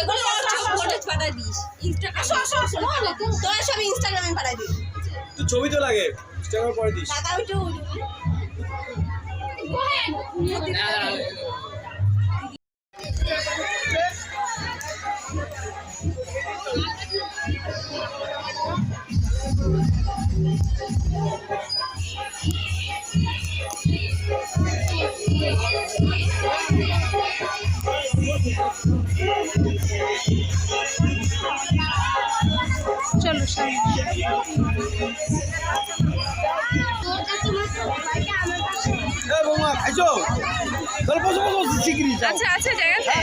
এগুলো ফটো পাঠাই দিস ইনস্টাগ্রামে। তোরা সব ইনস্টাগ্রামে পাঠাই দিস। তুই ছবি তো লাগে ইনস্টাগ্রামে পরে দিস। টাকা একটু চলো সামনে। বৌমা খাইছো? তাহলে বসো বসো শিগগিরি যাও। আচ্ছা আচ্ছা জায়গা আছে।